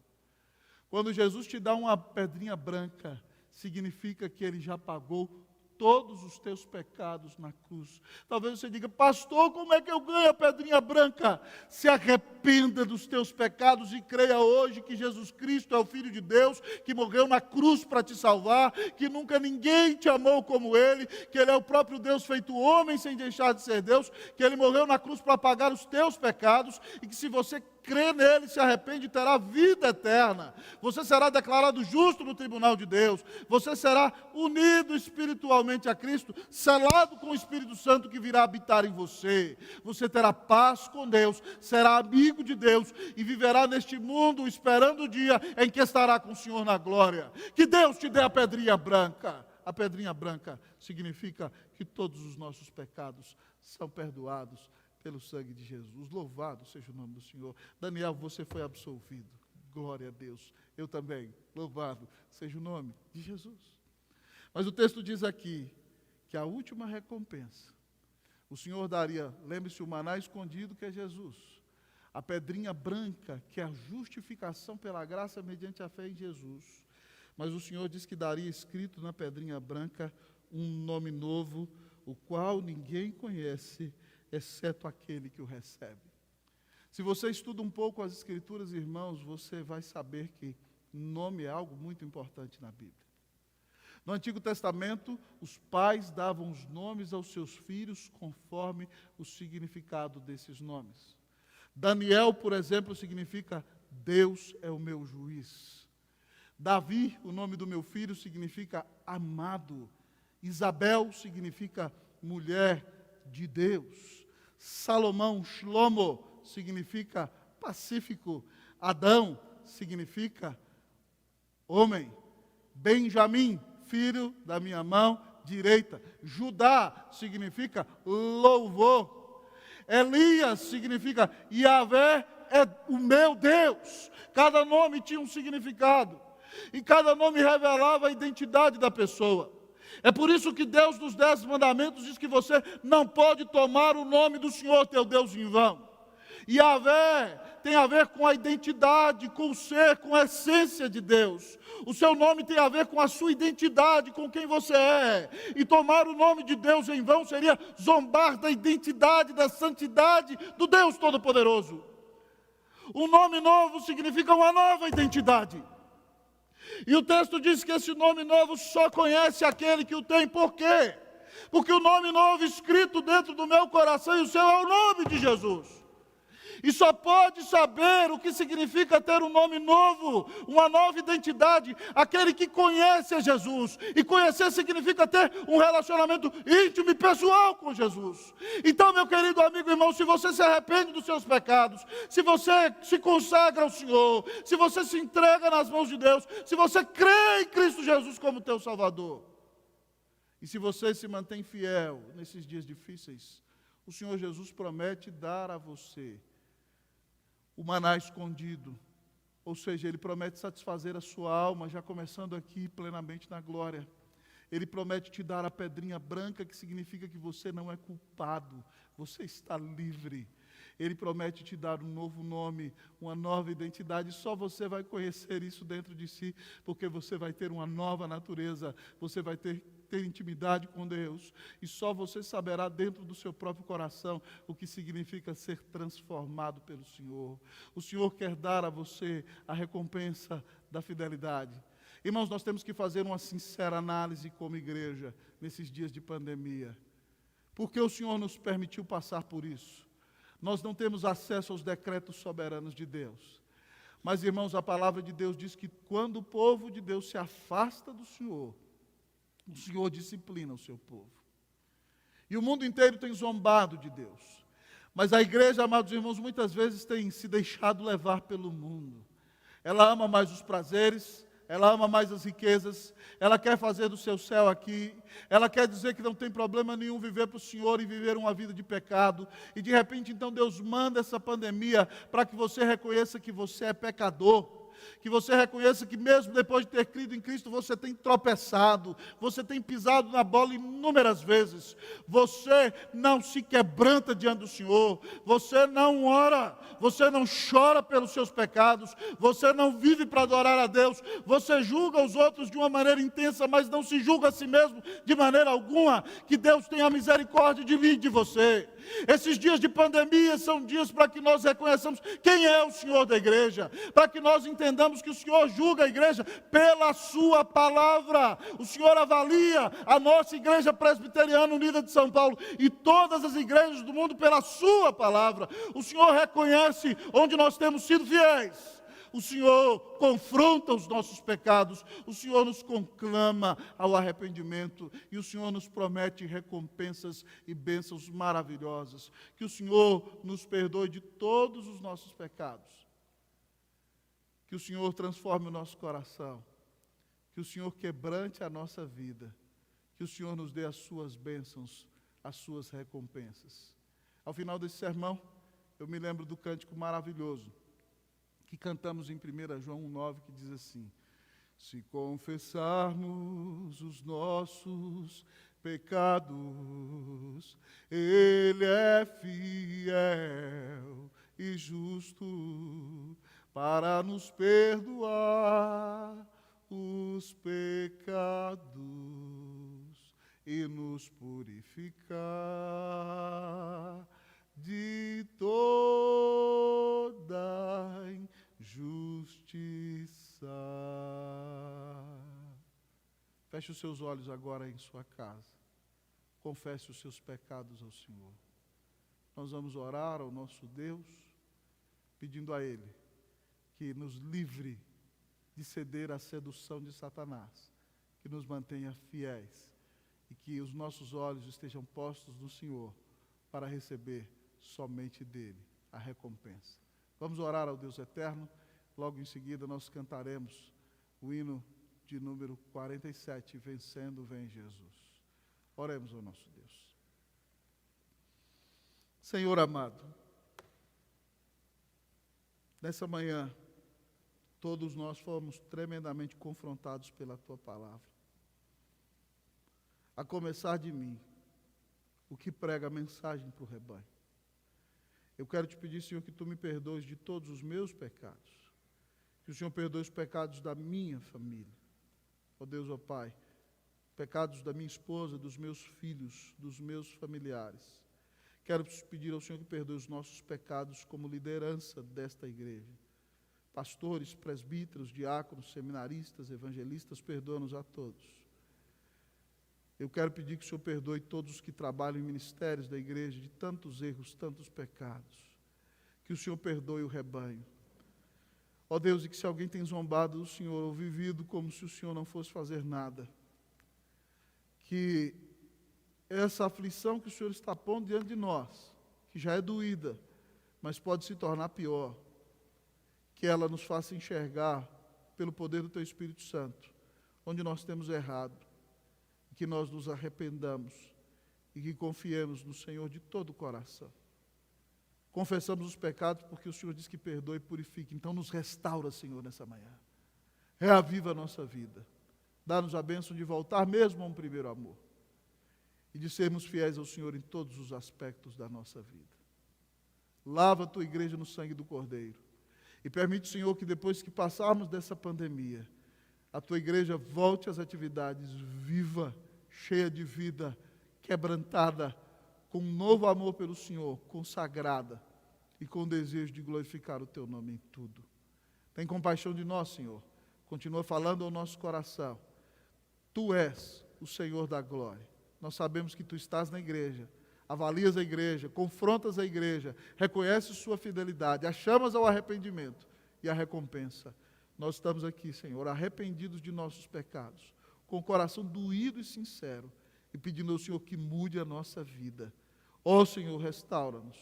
Quando Jesus te dá uma pedrinha branca, significa que ele já pagou todos os teus pecados na cruz. Talvez você diga: pastor, como é que eu ganho a pedrinha branca? Se arrependa dos teus pecados e creia hoje que Jesus Cristo é o Filho de Deus, que morreu na cruz para te salvar, que nunca ninguém te amou como Ele, que Ele é o próprio Deus feito homem sem deixar de ser Deus, que Ele morreu na cruz para pagar os teus pecados, e que se você crê nele, se arrepende, terá vida eterna. Você será declarado justo no tribunal de Deus. Você será unido espiritualmente a Cristo, selado com o Espírito Santo que virá habitar em você. Você terá paz com Deus, será amigo de Deus e viverá neste mundo esperando o dia em que estará com o Senhor na glória. Que Deus te dê a pedrinha branca. A pedrinha branca significa que todos os nossos pecados são perdoados pelo sangue de Jesus. Louvado seja o nome do Senhor. Daniel, você foi absolvido. Glória a Deus. Eu também. Louvado seja o nome de Jesus. Mas o texto diz aqui que a última recompensa, o Senhor daria, lembre-se, o maná escondido, que é Jesus. A pedrinha branca, que é a justificação pela graça mediante a fé em Jesus. Mas o Senhor diz que daria escrito na pedrinha branca um nome novo, o qual ninguém conhece, exceto aquele que o recebe. Se você estuda um pouco as Escrituras, irmãos, você vai saber que nome é algo muito importante na Bíblia. No Antigo Testamento, os pais davam os nomes aos seus filhos conforme o significado desses nomes. Daniel, por exemplo, significa Deus é o meu juiz. Davi, o nome do meu filho, significa amado. Isabel significa mulher de Deus. Salomão, Shlomo, significa pacífico. Adão significa homem. Benjamim, filho da minha mão direita. Judá significa louvor. Elias significa Yahvé é o meu Deus. Cada nome tinha um significado. e cada nome revelava a identidade da pessoa. É por isso que Deus, nos 10 mandamentos, diz que você não pode tomar o nome do Senhor teu Deus em vão. Yahvé tem a ver com a identidade, com o ser, com a essência de Deus. O seu nome tem a ver com a sua identidade, com quem você é. E tomar o nome de Deus em vão seria zombar da identidade, da santidade do Deus Todo-Poderoso. Um nome novo significa uma nova identidade. E o texto diz que esse nome novo só conhece aquele que o tem. Por quê? Porque o nome novo escrito dentro do meu coração e o seu é o nome de Jesus. E só pode saber o que significa ter um nome novo, uma nova identidade, aquele que conhece a Jesus. E conhecer significa ter um relacionamento íntimo e pessoal com Jesus. Então, meu querido amigo e irmão, se você se arrepende dos seus pecados, se você se consagra ao Senhor, se você se entrega nas mãos de Deus, se você crê em Cristo Jesus como teu Salvador, e se você se mantém fiel nesses dias difíceis, o Senhor Jesus promete dar a você o maná escondido, ou seja, Ele promete satisfazer a sua alma, já começando aqui plenamente na glória. Ele promete te dar a pedrinha branca, que significa que você não é culpado, você está livre. Ele promete te dar um novo nome, uma nova identidade, só você vai conhecer isso dentro de si, porque você vai ter uma nova natureza, você vai ter intimidade com Deus, e só você saberá dentro do seu próprio coração o que significa ser transformado pelo Senhor. O Senhor quer dar a você a recompensa da fidelidade. Irmãos, nós temos que fazer uma sincera análise como igreja, nesses dias de pandemia. Porque o Senhor nos permitiu passar por isso. Nós não temos acesso aos decretos soberanos de Deus. Mas, irmãos, a palavra de Deus diz que quando o povo de Deus se afasta do Senhor, o Senhor disciplina o seu povo. E o mundo inteiro tem zombado de Deus. Mas a igreja, amados irmãos, muitas vezes tem se deixado levar pelo mundo. Ela ama mais os prazeres, ela ama mais as riquezas, ela quer fazer do seu céu aqui, ela quer dizer que não tem problema nenhum viver para o Senhor e viver uma vida de pecado, e de repente então Deus manda essa pandemia para que você reconheça que você é pecador, que você reconheça que mesmo depois de ter crido em Cristo, você tem tropeçado, você tem pisado na bola inúmeras vezes, você não se quebranta diante do Senhor, você não ora, você não chora pelos seus pecados, você não vive para adorar a Deus, você julga os outros de uma maneira intensa, mas não se julga a si mesmo de maneira alguma. Que Deus tenha misericórdia de mim e de você. Esses dias de pandemia são dias para que nós reconheçamos quem é o Senhor da igreja, para que nós entendamos que o Senhor julga a igreja pela sua palavra. O Senhor avalia a nossa igreja presbiteriana unida de São Paulo e todas as igrejas do mundo pela sua palavra. O Senhor reconhece onde nós temos sido fiéis. O Senhor confronta os nossos pecados, o Senhor nos conclama ao arrependimento e o Senhor nos promete recompensas e bênçãos maravilhosas. Que o Senhor nos perdoe de todos os nossos pecados. Que o Senhor transforme o nosso coração. Que o Senhor quebrante a nossa vida. Que o Senhor nos dê as suas bênçãos, as suas recompensas. Ao final desse sermão, eu me lembro do cântico maravilhoso que cantamos em 1 João 1,9, que diz assim: se confessarmos os nossos pecados, Ele é fiel e justo para nos perdoar os pecados e nos purificar de toda injustiça. Feche os seus olhos agora em sua casa. Confesse os seus pecados ao Senhor. Nós vamos orar ao nosso Deus, pedindo a Ele que nos livre de ceder à sedução de Satanás, que nos mantenha fiéis e que os nossos olhos estejam postos no Senhor para receber somente dele a recompensa. Vamos orar ao Deus eterno. Logo em seguida nós cantaremos o hino de número 47, Vencendo Vem Jesus. Oremos ao nosso Deus. Senhor amado, nessa manhã, Todos nós fomos tremendamente confrontados pela tua palavra. A começar de mim, o que prega a mensagem para o rebanho. Eu quero te pedir, Senhor, que tu me perdoes de todos os meus pecados. Que o Senhor perdoe os pecados da minha família. Ó Deus, ó Pai, pecados da minha esposa, dos meus filhos, dos meus familiares. Quero pedir ao Senhor que perdoe os nossos pecados como liderança desta igreja. Pastores, presbíteros, diáconos, seminaristas, evangelistas, perdoa-nos a todos. Eu quero pedir que o Senhor perdoe todos os que trabalham em ministérios da igreja de tantos erros, tantos pecados. Que o Senhor perdoe o rebanho. Ó Deus, e que se alguém tem zombado do Senhor ou vivido como se o Senhor não fosse fazer nada, que essa aflição que o Senhor está pondo diante de nós, que já é doída, mas pode se tornar pior, que ela nos faça enxergar, pelo poder do Teu Espírito Santo, onde nós temos errado, que nós nos arrependamos e que confiemos no Senhor de todo o coração. Confessamos os pecados porque o Senhor diz que perdoa e purifica. Então nos restaura, Senhor, nessa manhã. Reaviva a nossa vida. Dá-nos a bênção de voltar mesmo a um primeiro amor. E de sermos fiéis ao Senhor em todos os aspectos da nossa vida. Lava a Tua igreja no sangue do Cordeiro. E permite, Senhor, que depois que passarmos dessa pandemia, a Tua igreja volte às atividades viva, cheia de vida, quebrantada, com um novo amor pelo Senhor, consagrada e com desejo de glorificar o Teu nome em tudo. Tem compaixão de nós, Senhor. Continua falando ao nosso coração. Tu és o Senhor da glória. Nós sabemos que Tu estás na igreja, avalias a igreja, confrontas a igreja, reconheces sua fidelidade, a chamas ao arrependimento e a recompensa. Nós estamos aqui, Senhor, arrependidos de nossos pecados, com o coração doído e sincero, e pedindo ao Senhor que mude a nossa vida. Ó Senhor, restaura-nos.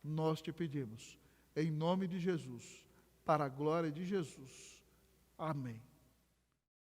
Nós te pedimos, em nome de Jesus, para a glória de Jesus. Amém.